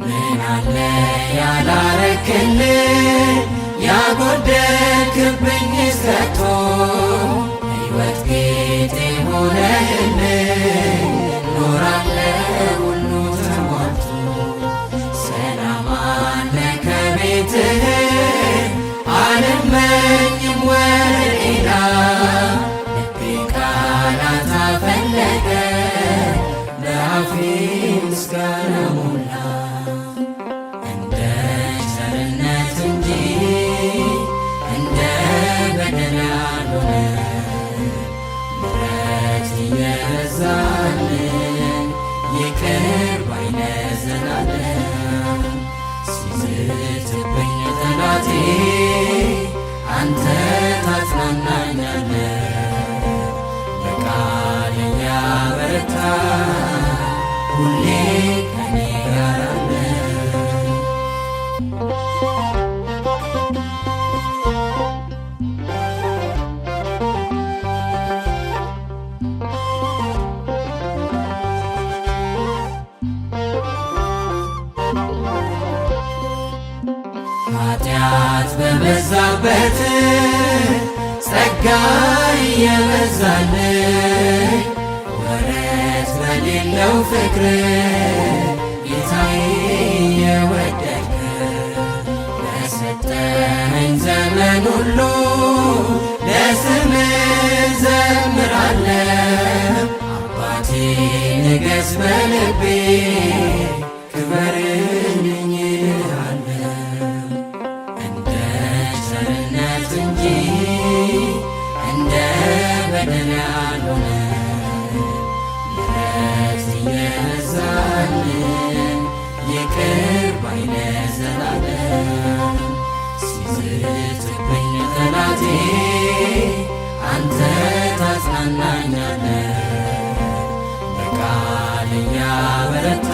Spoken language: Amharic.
ምን አለ ያላረክልኝ ያጎደልክብኝ ከቶ ሕይወት ጌጤ ሆነህልኝ ኖራለሁ ሁሉ ተሟልቶ ሰላም አለ ከቤትህ አልመኝም ወደ ሌላ ልቤ ቃላት አፈለገ በአፌ ምስጋና ሞላ እንደ ቸርነት እንጂ እንደ በደል ያልሆነ ምሕረት እየበዛልን ይቅር ባይ ነህ ዘላለም ሲዝትብኝ ጠላቴ አንተ ታጽናናኛለህ በቃል እያበረታ ሁሌ ከኔ ጋር አለህ። ኃጢአት በበዛበት ጸጋ እየበዛልኝ ወረት በሌለው ፍቅር ጌታዬ እየወደድክ በሰጠኸኝ ዘመን ሁሉ ለስምህ ዘምራለሁ አባቴ ንገስ በልቤ ክበርልኝ እልሃለሁ እንደ ቸርነት እንጂ እንደ በደል ያልሆነ ምሕረት እየበዛልን ይቅር ባይ ነህ ዘላለም ሲዝትብኝ ጠላቴ አንተ ታጽናናኛለህ በቃል እያበረታ